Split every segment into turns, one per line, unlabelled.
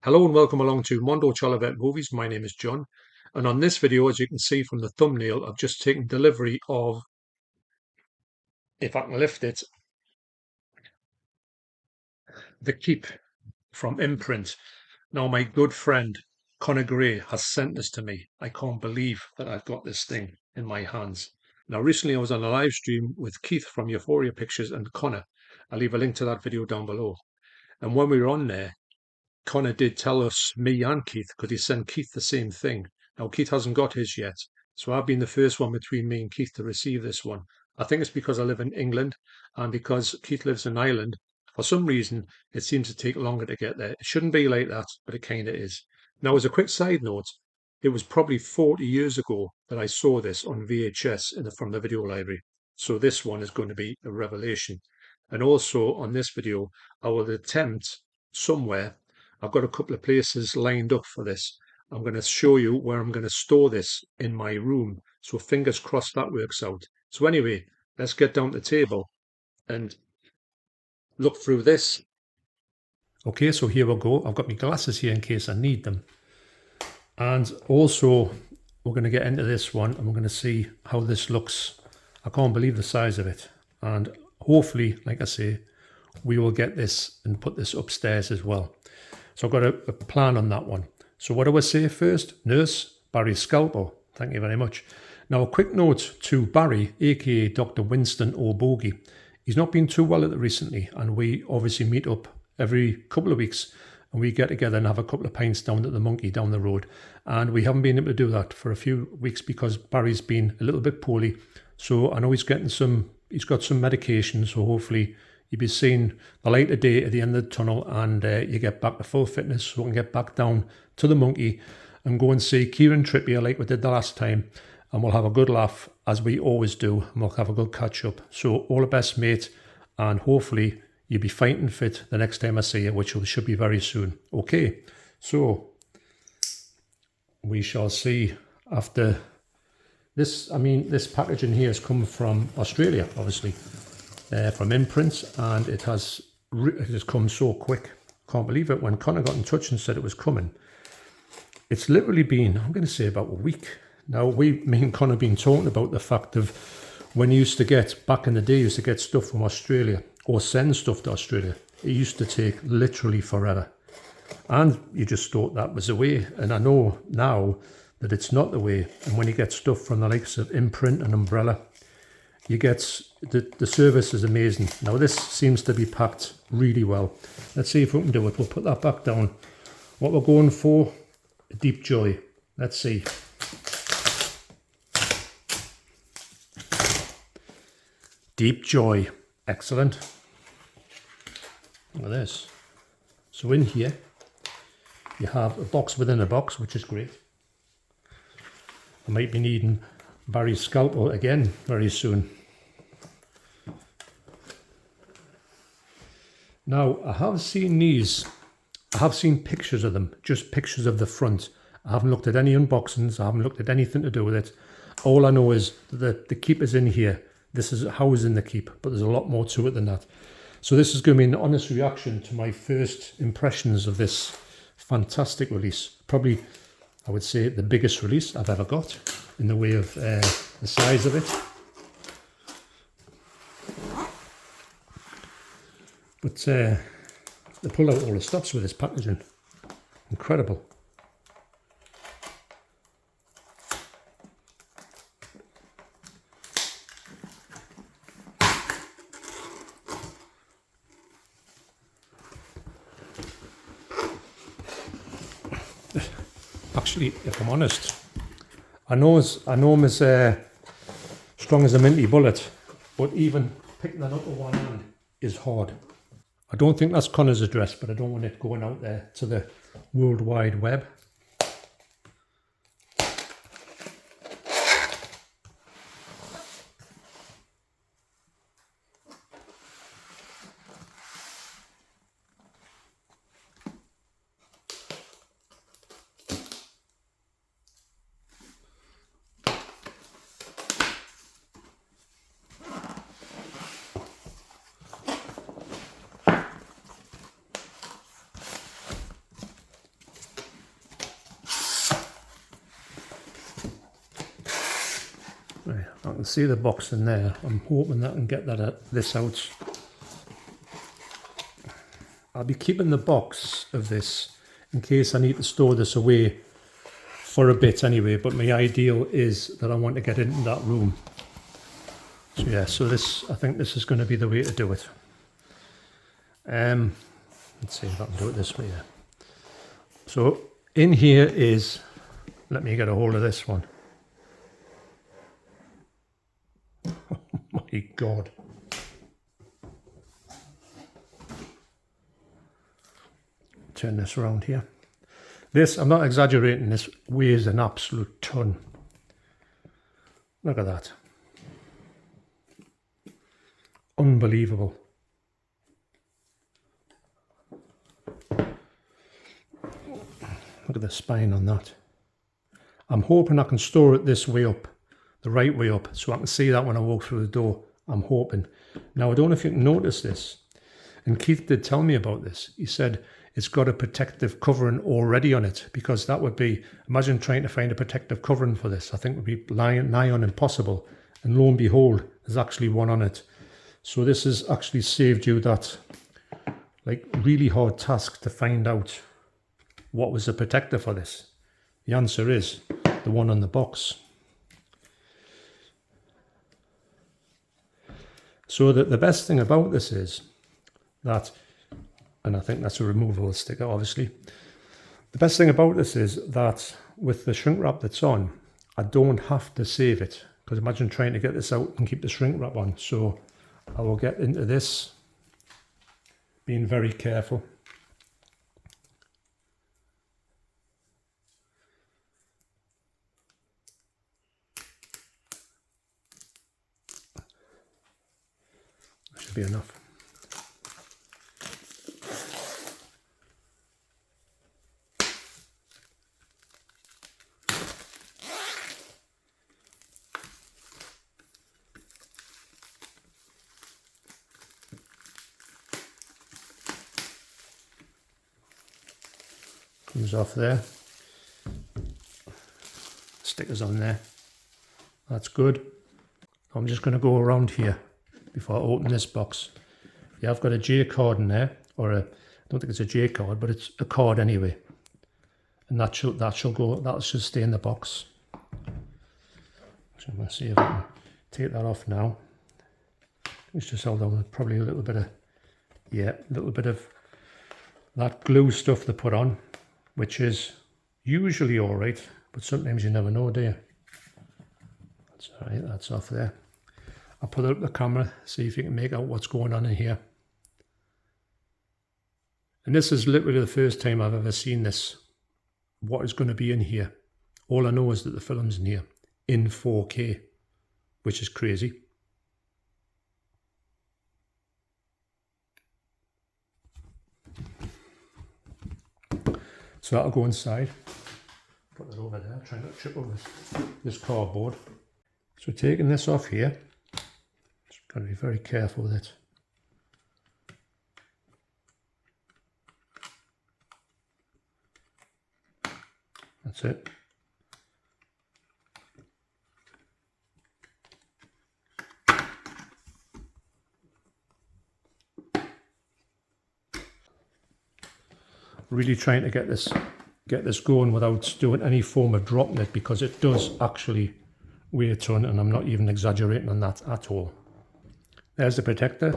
Hello and welcome along to Mondo Chelloveck Movies. My name is John, and on this video, as you can see from the thumbnail, I've just taken delivery of, if I can lift it, the Keep from Imprint. Now, my good friend Conor Gray has sent this to me. I can't believe that I've got this thing in my hands. Now, recently I was on a live stream with Keith from Euphoria Pictures and Conor. I'll leave a link to that video down below. And when we were on there, Connor did tell us, me and Keith, because he sent Keith the same thing. Now, Keith hasn't got his yet, so I've been the first one between me and Keith to receive this one. I think it's because I live in England and because Keith lives in Ireland. For some reason, it seems to take longer to get there. It shouldn't be like that, but it kind of is. Now, as a quick side note, it was probably 40 years ago that I saw this on VHS from the video library. So this one is going to be a revelation. And also on this video, I will attempt somewhere. I've got a couple of places lined up for this. I'm going to show you where I'm going to store this in my room. So fingers crossed that works out. So anyway, let's get down to the table and look through this. Okay, so here we go. I've got my glasses here in case I need them. And also, we're going to get into this one and we're going to see how this looks. I can't believe the size of it. And hopefully, like I say, we will get this and put this upstairs as well. So I've got a plan on that one. So what do I say first? Nurse Barry Scalpel. Thank you very much. Now a quick note to Barry, aka Dr. Winston O'Bogie. He's not been too well recently, and we obviously meet up every couple of weeks and we get together and have a couple of pints down at the Monkey down the road. And we haven't been able to do that for a few weeks because Barry's been a little bit poorly. So I know he's got some medication, so hopefully you'll be seeing the light of day at the end of the tunnel and you get back to full fitness so we can get back down to the Monkey and go and see Kieran Trippier like we did the last time, and we'll have a good laugh as we always do, and we'll have a good catch up. So all the best, mate, and hopefully you'll be fighting fit the next time I see you, which should be very soon. Okay, so we shall see after this. I mean, this packaging here has come from Australia, obviously, from Imprint, and it has come so quick. Can't believe it. When Conor got in touch and said it was coming, it's literally been, I'm going to say, about a week. Now, me and Conor have been talking about the fact of when you used to get, back in the day, you used to get stuff from Australia or send stuff to Australia. It used to take literally forever. And you just thought that was the way. And I know now that it's not the way. And when you get stuff from the likes of Imprint and Umbrella, you get, the service is amazing. Now this seems to be packed really well. Let's see if we can do it. We'll put that back down. What we're going for, Deep Joy. Let's see. Deep Joy. Excellent. Look at this. So in here, you have a box within a box, which is great. I might be needing Barry's Scalpel again very soon. Now, I have seen these. I have seen pictures of them, just pictures of the front. I haven't looked at any unboxings. I haven't looked at anything to do with it. All I know is that the Keep is in here. This is housed in the Keep, but there's a lot more to it than that. So this is going to be an honest reaction to my first impressions of this fantastic release. Probably, I would say, the biggest release I've ever got in the way of the size of it. But they pulled out all the stops with this packaging. Incredible. Actually, if I'm honest, I know I'm as strong as a minty bullet, but even picking that up with one hand is hard. I don't think that's Conor's address, but I don't want it going out there to the World Wide Web. Right, I can see the box in there. I'm hoping that I can get this out. I'll be keeping the box of this in case I need to store this away for a bit anyway, but my ideal is that I want to get into that room. So yeah, so this, I think this is going to be the way to do it. Let's see if I can do it this way. Yeah. So in here is, let me get a hold of this one. Oh my God. Turn this around here. This, I'm not exaggerating, this weighs an absolute ton. Look at that. Unbelievable. Look at the spine on that. I'm hoping I can store it this way up, the right way up, so I can see that when I walk through the door. I'm hoping. Now, I don't know if you can notice this, and Keith did tell me about this. He said it's got a protective covering already on it, because that would be, imagine trying to find a protective covering for this. I think it would be nigh on impossible. And lo and behold, there's actually one on it. So this has actually saved you that like really hard task to find out what was the protector for this. The answer is the one on the box. So the best thing about this is that, and I think that's a removable sticker obviously, the best thing about this is that with the shrink wrap that's on, I don't have to save it, because imagine trying to get this out and keep the shrink wrap on. So I will get into this being very careful. That should be enough. Comes off there. Stickers on there. That's good. I'm just going to go around here before I open this box. Yeah, I've got a J card in there, or I don't think it's a J card, but it's a card anyway. And that should stay in the box. So I'm going to see if I can take that off now. It's just held on with probably a little bit of, yeah, a little bit of that glue stuff they put on, which is usually all right, but sometimes you never know, do you? That's all right, that's off there. I'll put up the camera, see if you can make out what's going on in here. And this is literally the first time I've ever seen this, what is going to be in here. All I know is that the film's in here, in 4K, which is crazy. So that'll go inside. Put that over there, try not to trip over this cardboard. So taking this off here, just got to be very careful with it. That's it. Really trying to get this going without doing any form of dropping it, because it does actually weigh a ton, and I'm not even exaggerating on that at all. There's the protector.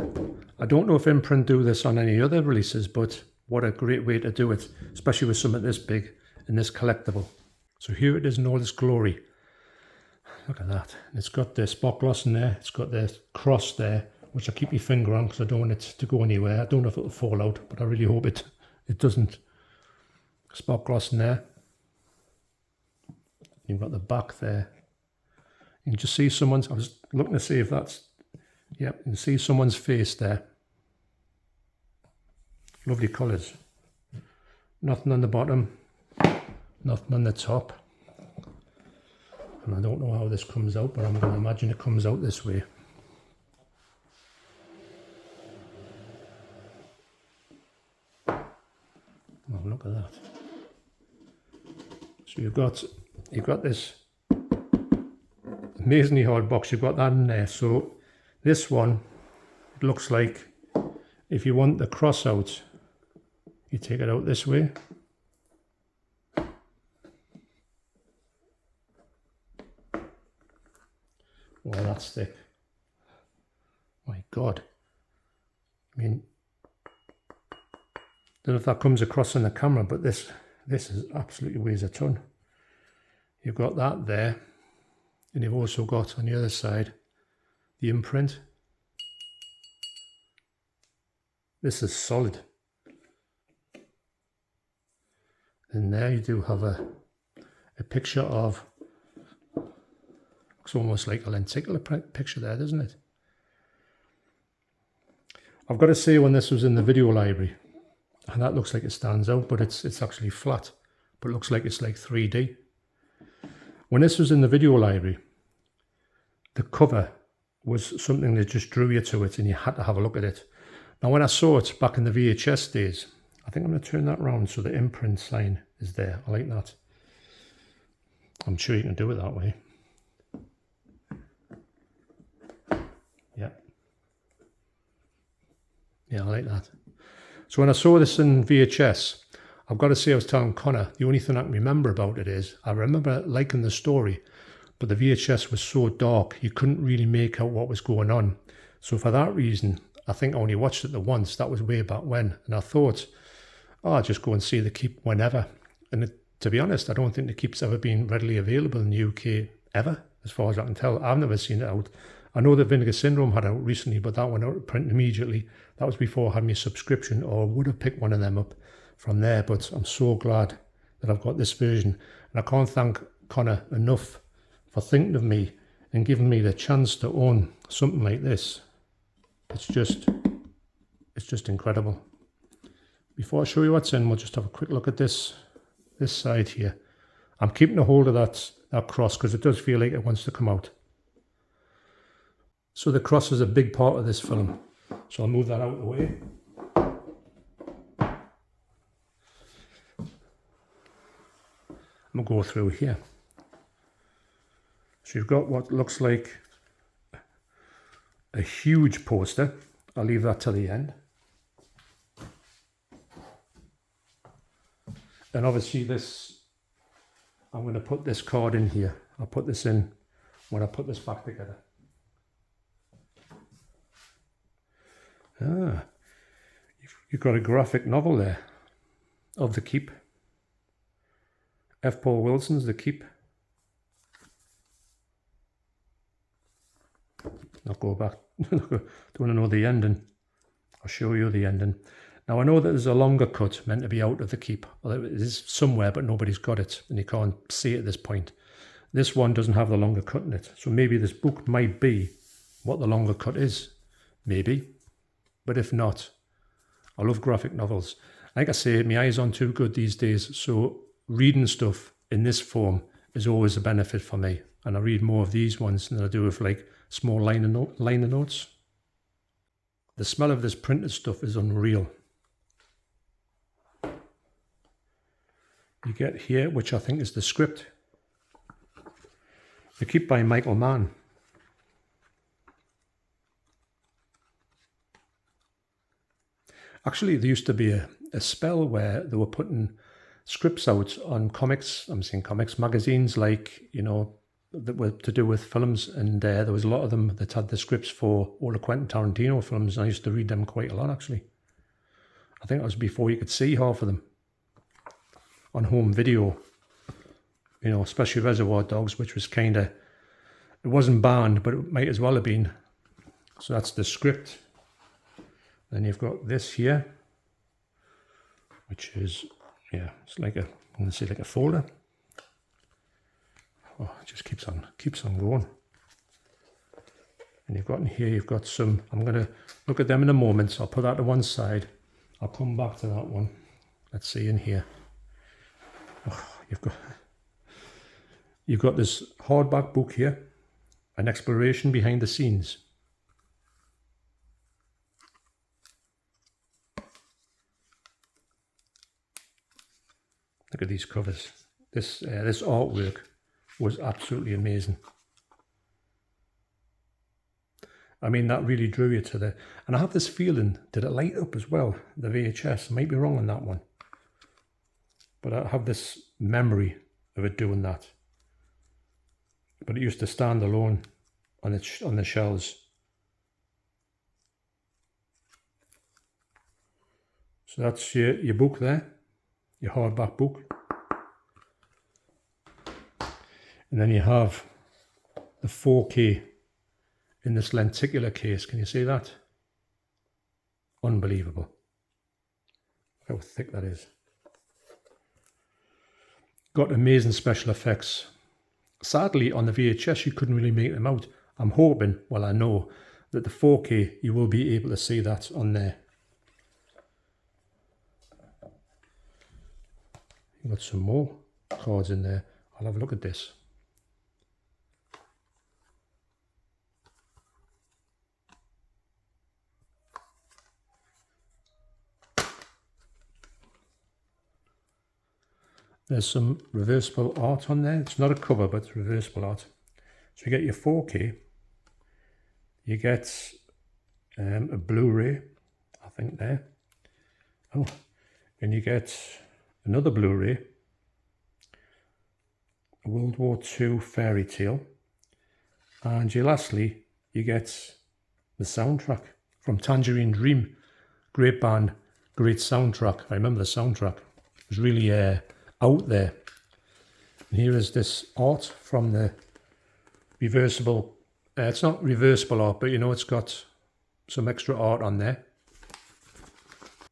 I don't know if Imprint do this on any other releases, but what a great way to do it, especially with something this big and this collectible. So here it is in all its glory. Look at that. It's got the spot gloss in there. It's got the cross there, which I keep my finger on because I don't want it to go anywhere. I don't know if it'll fall out, but I really hope it doesn't. Spot gloss in there. You've got the back there. You can just see someone's, I was looking to see if that's, yep, you can see someone's face there. Lovely colours. Nothing on the bottom, nothing on the top. And I don't know how this comes out, but I'm going to imagine it comes out this way. Oh, look at that. So you've got this amazingly hard box. You've got that in there. So this one, it looks like if you want the cross out, you take it out this way. Well, that's thick. My God. I mean, don't know if that comes across in the camera, but this is absolutely weighs a ton. You've got that there, and you've also got on the other side the imprint. This is solid. And there you do have a picture of, it's almost like a lenticular picture there, doesn't it? I've got to say, when this was in the video library, and that looks like it stands out, but it's actually flat, but it looks like it's like 3D. When this was in the video library, the cover was something that just drew you to it and you had to have a look at it. Now, when I saw it back in the VHS days, I think I'm going to turn that around so the imprint sign is there. I like that. I'm sure you can do it that way. Yeah. Yeah, I like that. So when I saw this in VHS, I've got to say, I was telling Connor, the only thing I can remember about it is, I remember liking the story, but the VHS was so dark, you couldn't really make out what was going on. So for that reason, I think I only watched it the once. That was way back when. And I thought, oh, I'll just go and see the Keep whenever. And to be honest, I don't think the Keep's ever been readily available in the UK ever, as far as I can tell. I've never seen it out. I know that Vinegar Syndrome had out recently, but that went out of print immediately. That was before I had my subscription, or would have picked one of them up from there. But I'm so glad that I've got this version. And I can't thank Connor enough for thinking of me and giving me the chance to own something like this. It's just incredible. Before I show you what's in, we'll just have a quick look at this side here. I'm keeping a hold of that cross because it does feel like it wants to come out. So the cross is a big part of this film. So I'll move that out of the way. I'm going to go through here. So you've got what looks like a huge poster. I'll leave that to the end. And obviously this, I'm going to put this card in here. I'll put this in when I put this back together. Ah, you've got a graphic novel there of the Keep. F. Paul Wilson's The Keep. I'll go back. Don't want to know the ending. I'll show you the ending. Now I know that there's a longer cut meant to be out of the Keep. Well, it is somewhere, but nobody's got it, and you can't see it at this point. This one doesn't have the longer cut in it, so maybe this book might be what the longer cut is. Maybe. But if not, I love graphic novels. Like I say, my eyes aren't too good these days, so reading stuff in this form is always a benefit for me. And I read more of these ones than I do with like small liner notes. The smell of this printed stuff is unreal. You get here, which I think is the script. The Keep by Michael Mann. Actually, there used to be a spell where they were putting scripts out on comics, I'm saying comics, magazines, like, you know, that were to do with films, and there was a lot of them that had the scripts for all the Quentin Tarantino films, and I used to read them quite a lot, actually. I think that was before you could see half of them on home video, you know, especially Reservoir Dogs, which was kind of, it wasn't banned, but it might as well have been. So that's the script. Then you've got this here, which is, yeah, it's like I'm going to say like a folder. Oh, it just keeps on going. And you've got in here, you've got some, I'm going to look at them in a moment, so I'll put that to one side. I'll come back to that one. Let's see in here. Oh, you've got this hardback book here, an exploration behind the scenes. Look at these covers. This artwork was absolutely amazing. I mean, that really drew you to the... And I have this feeling, did it light up as well, the VHS? I might be wrong on that one. But I have this memory of it doing that. But it used to stand alone on the shelves. So that's your book there, your hardback book. And then you have the 4K in this lenticular case. Can you see that? Unbelievable. Look how thick that is. Got amazing special effects. Sadly, on the VHS, you couldn't really make them out. I'm hoping, well, I know, that the 4K, you will be able to see that on there. You've got some more cards in there. I'll have a look at this. There's some reversible art on there. It's not a cover, but it's reversible art. So you get your 4K. You get a Blu-ray, I think there. Oh, and you get another Blu-ray, a World War II fairy tale. And lastly, you get the soundtrack from Tangerine Dream. Great band, great soundtrack. I remember the soundtrack. It was really out there. And here is this art from the reversible. It's not reversible art, but you know, it's got some extra art on there.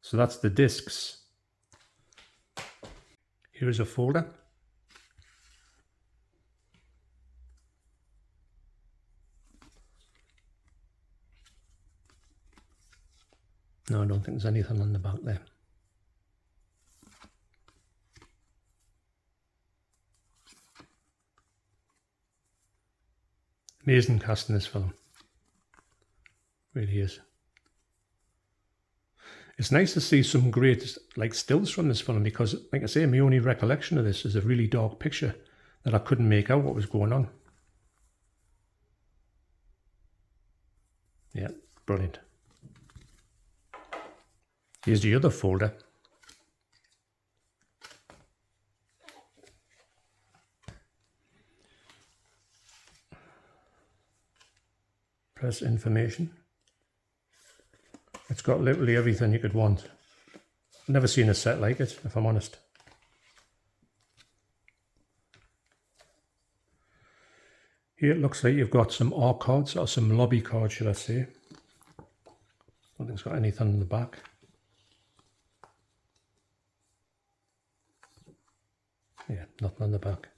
So that's the discs. Here is a folder. No, I don't think there's anything on the back there. Amazing cast in this film. Really is. It's nice to see some great stills from this film because, like I say, my only recollection of this is a really dark picture that I couldn't make out what was going on. Yeah, brilliant. Here's the other folder. Press information. It's got literally everything you could want. I've never seen a set like it, if I'm honest. Here it looks like you've got some art cards, or some lobby cards, should I say. I don't think it's got anything in the back. Yeah, nothing on the back.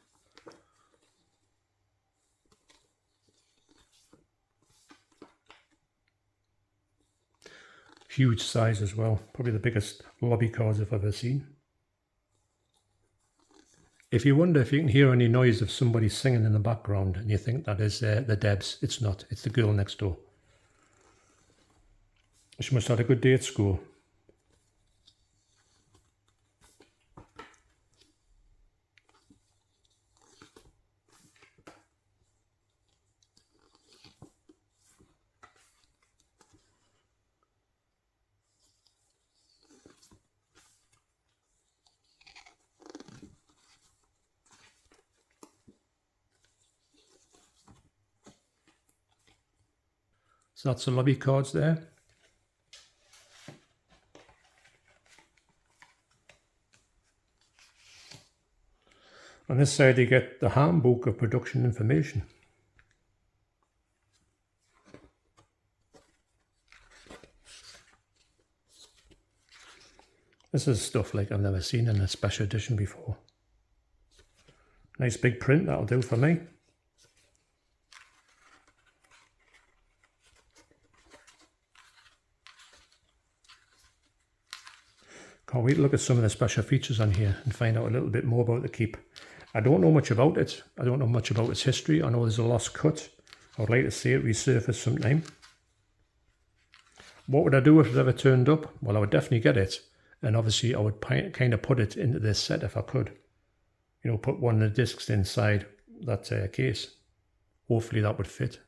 Huge size as well, probably the biggest lobby cards I've ever seen. If you wonder if you can hear any noise of somebody singing in the background and you think that is the Debs, it's not, it's the girl next door. She must have had a good day at school. So that's the lobby cards there. On this side you get the handbook of production information. This is stuff like I've never seen in a special edition before. Nice big print, that'll do for me. Can't wait to look at some of the special features on here and find out a little bit more about the keep. I don't know much about it. I don't know much about its history. I know there's a lost cut. I would like to see it resurface sometime. What would I do if it ever turned up? Well, I would definitely get it. And obviously I would kind of put it into this set if I could. You know, put one of the discs inside that case. Hopefully that would fit.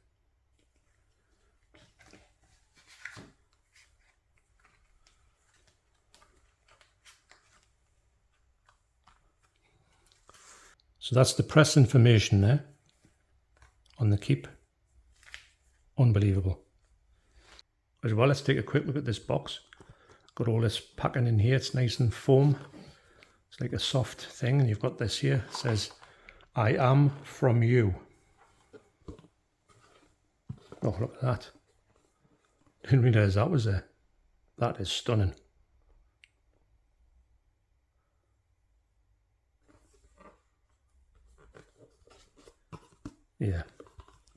So that's the press information there on the keep. Unbelievable. As well, let's take a quick look at this box. Got all this packing in here. It's nice and foam. It's like a soft thing. And you've got this here. It says, I am from you. Oh, look at that. Didn't realise that was there. That is stunning. Yeah,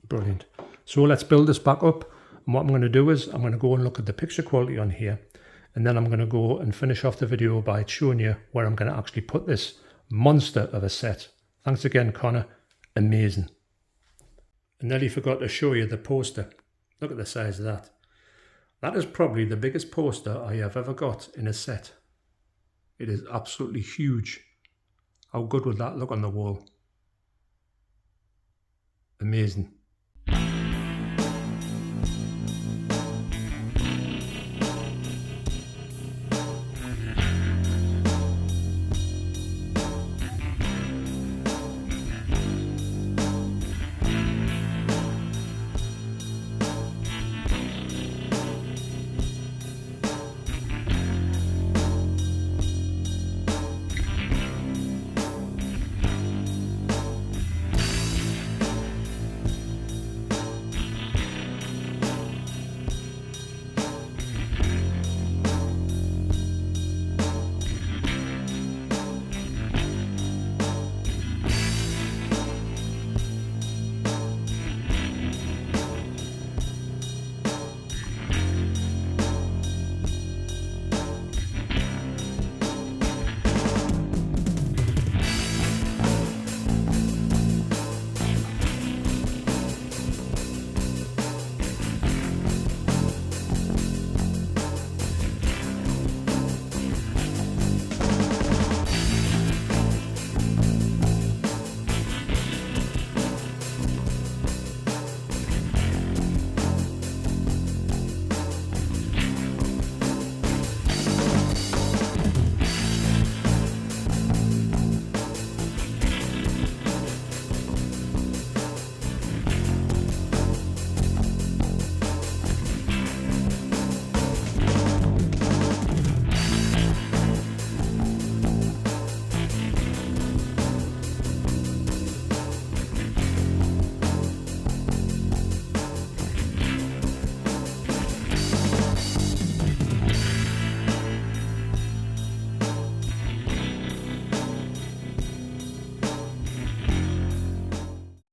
brilliant. So let's build this back up. And what I'm going to do is I'm going to go and look at the picture quality on here. And then I'm going to go and finish off the video by showing you where I'm going to actually put this monster of a set. Thanks again, Connor. Amazing. I nearly forgot to show you the poster. Look at the size of that. That is probably the biggest poster I have ever got in a set. It is absolutely huge. How good would that look on the wall? Amazing.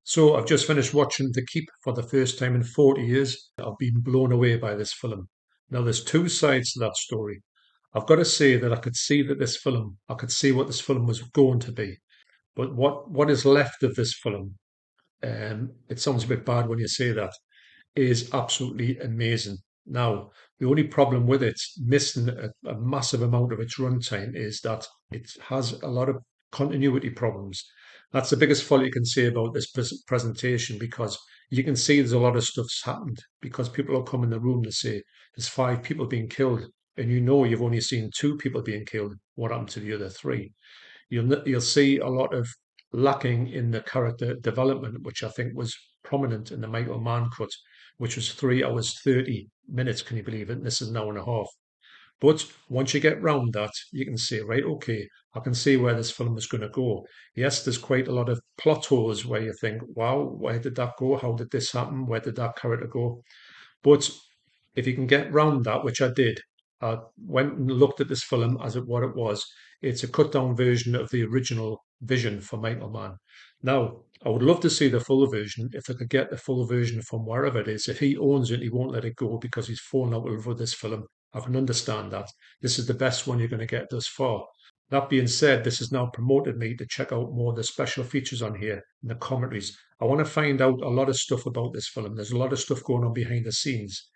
So I've just finished watching The Keep for the first time in 40 years. I've been blown away by this film. Now there's two sides to that story. I've got to say that I could see what this film was going to be. But what is left of this film, it sounds a bit bad when you say that, is absolutely amazing. Now, the only problem with it, missing a massive amount of its runtime, is that it has a lot of continuity problems. That's the biggest fault you can say about this presentation, because you can see there's a lot of stuff's happened because people will come in the room to say there's 5 people being killed, and you know you've only seen 2 people being killed. What happened to the other 3? You'll see a lot of lacking in the character development, which I think was prominent in the Michael Mann cut, which was 3 hours 30 minutes. Can you believe it? And this is an hour and a half. But once you get round that, you can say, right, okay, I can see where this film is going to go. Yes, there's quite a lot of plot holes where you think, wow, where did that go? How did this happen? Where did that character go? But if you can get round that, which I did, I went and looked at this film as what it was. It's a cut down version of the original vision for Michael Mann. Now, I would love to see the full version. If I could get the full version from wherever it is, if he owns it, he won't let it go because he's fallen out over this film. I can understand that. This is the best one you're going to get thus far. That being said, this has now promoted me to check out more of the special features on here and the commentaries. I want to find out a lot of stuff about this film. There's a lot of stuff going on behind the scenes.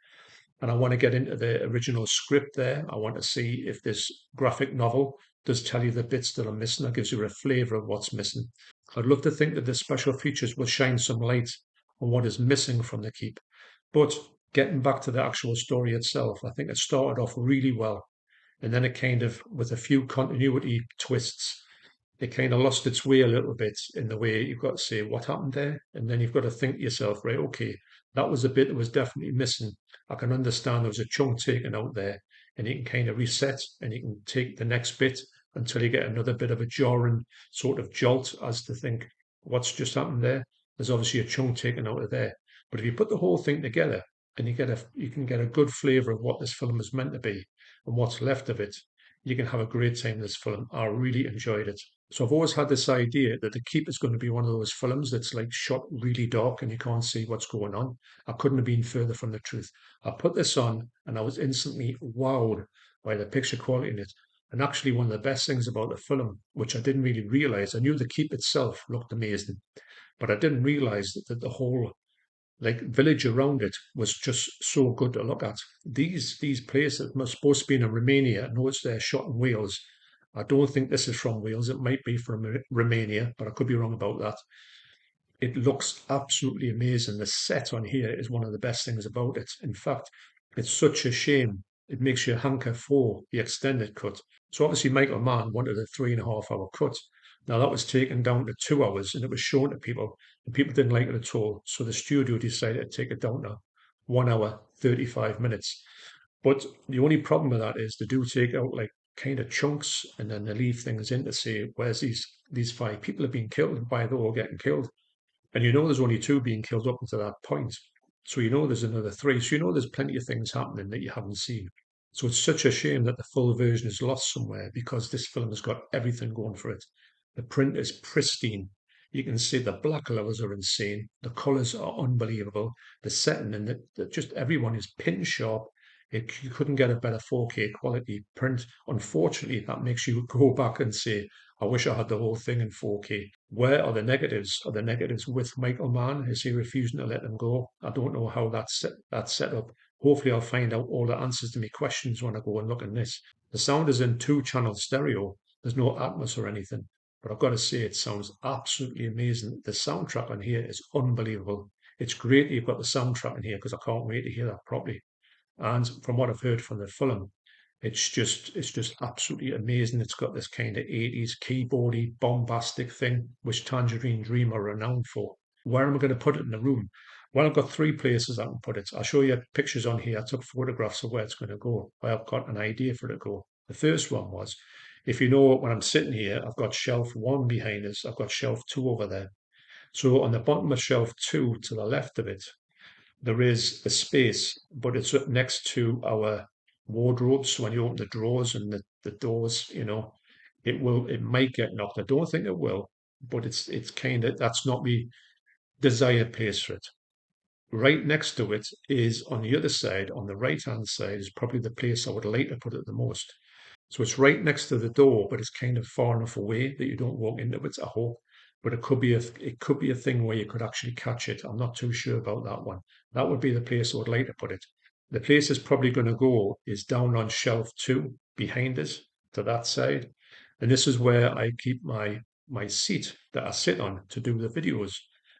And I want to get into the original script there. I want to see if this graphic novel does tell you the bits that are missing. That gives you a flavour of what's missing. I'd love to think that the special features will shine some light on what is missing from the keep. But getting back to the actual story itself, I think it started off really well. And then it kind of, with a few continuity twists, it kind of lost its way a little bit in the way you've got to say what happened there, and then you've got to think to yourself, right, okay, that was a bit that was definitely missing. I can understand there was a chunk taken out there, and you can kind of reset, and you can take the next bit until you get another bit of a jarring sort of jolt as to think what's just happened there. There's obviously a chunk taken out of there, but if you put the whole thing together, and you can get a good flavour of what this film is meant to be and what's left of it, you can have a great time with this film. I really enjoyed it. So I've always had this idea that The Keep is going to be one of those films that's like shot really dark and you can't see what's going on. I couldn't have been further from the truth. I put this on and I was instantly wowed by the picture quality in it. And actually, one of the best things about the film, which I didn't really realize, I knew The Keep itself looked amazing, but I didn't realize that the whole like village around it was just so good to look at. These places are supposed to be in Romania. I know it's there shot in Wales. I don't think this is from Wales. It might be from Romania, but I could be wrong about that. It looks absolutely amazing. The set on here is one of the best things about it. In fact, it's such a shame. It makes you hanker for the extended cut. So obviously Michael Mann wanted a 3.5 hour cut. Now that was taken down to 2 hours and it was shown to people and people didn't like it at all. So the studio decided to take it down to 1 hour, 35 minutes. But the only problem with that is they do take out like kind of chunks and then they leave things in to say, where's these five people have been killed? Why are they all getting killed? And you know there's only two being killed up until that point. So you know there's another three. So you know there's plenty of things happening that you haven't seen. So it's such a shame that the full version is lost somewhere because this film has got everything going for it. The print is pristine. You can see the black levels are insane. The colours are unbelievable. The setting and just everyone is pin sharp. You couldn't get a better 4K quality print. Unfortunately, that makes you go back and say, I wish I had the whole thing in 4K. Where are the negatives? Are the negatives with Michael Mann? Is he refusing to let them go? I don't know how that's set up. Hopefully, I'll find out all the answers to my questions when I go and look at this. The sound is in 2 channel stereo. There's no Atmos or anything. But I've got to say, it sounds absolutely amazing. The soundtrack on here is unbelievable. It's great that you've got the soundtrack in here because I can't wait to hear that properly. And from what I've heard from the film, it's just absolutely amazing. It's got this kind of 80s keyboardy, bombastic thing, which Tangerine Dream are renowned for. Where am I going to put it in the room? Well, I've got 3 places I can put it. I'll show you pictures on here. I took photographs of where it's going to go. I've got an idea for it to go. The first one was, if you know when I'm sitting here, I've got shelf 1 behind us. I've got shelf 2 over there. So on the bottom of shelf 2 to the left of it, there is a space, but it's up next to our wardrobes. So when you open the drawers and the doors, it might get knocked. I don't think it will, but it's kind of that's not the desired place for it. Right next to it is on the other side, on the right hand side, is probably the place I would like to put it the most. So it's right next to the door, but it's kind of far enough away that you don't walk into it, I hope. But it could be a thing where you could actually catch it. I'm not too sure about that one. That would be the place I would like to put it. The place it's probably going to go is down on shelf 2 behind us to that side. And this is where I keep my seat that I sit on to do the videos.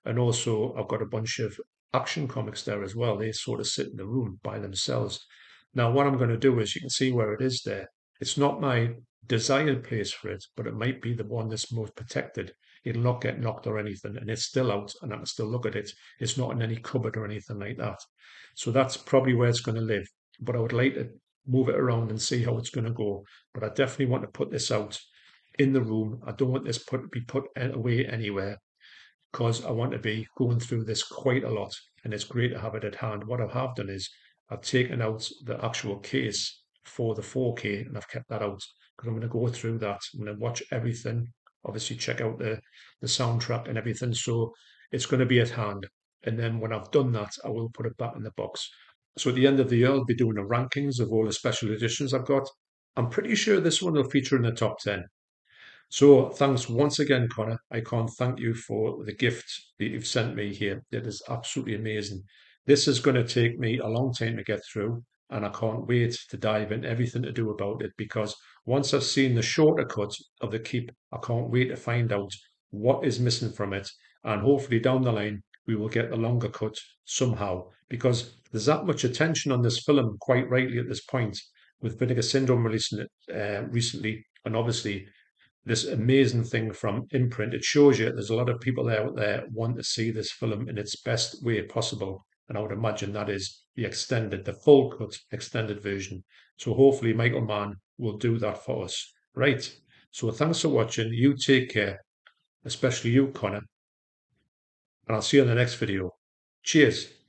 And also I've got a bunch of action comics there as well. They sort of sit in the room by themselves. Now what I'm going to do is you can see where it is there. It's not my desired place for it, but it might be the one that's most protected. It'll not get knocked or anything, and it's still out, and I can still look at it. It's not in any cupboard or anything like that. So that's probably where it's going to live. But I would like to move it around and see how it's going to go. But I definitely want to put this out in the room. I don't want this be put away anywhere because I want to be going through this quite a lot, and it's great to have it at hand. What I have done is I've taken out the actual case for the 4K and I've kept that out because I'm going to go through that. I'm going to watch everything, obviously check out the soundtrack and everything. So it's going to be at hand. And then when I've done that, I will put it back in the box. So at the end of the year, I'll be doing the rankings of all the special editions I've got. I'm pretty sure this one will feature in the top 10. So thanks once again, Connor. I can't thank you for the gift that you've sent me here. It is absolutely amazing. This is going to take me a long time to get through, and I can't wait to dive into everything to do about it because once I've seen the shorter cut of the keep, I can't wait to find out what is missing from it. And hopefully down the line, we will get the longer cut somehow because there's that much attention on this film, quite rightly at this point, with Vinegar Syndrome releasing it recently. And obviously, this amazing thing from Imprint. It shows you there's a lot of people out there want to see this film in its best way possible. And I would imagine that is the full cut extended version. So hopefully Michael Mann will do that for us. Right. So thanks for watching. You take care, especially you, Connor. And I'll see you in the next video. Cheers.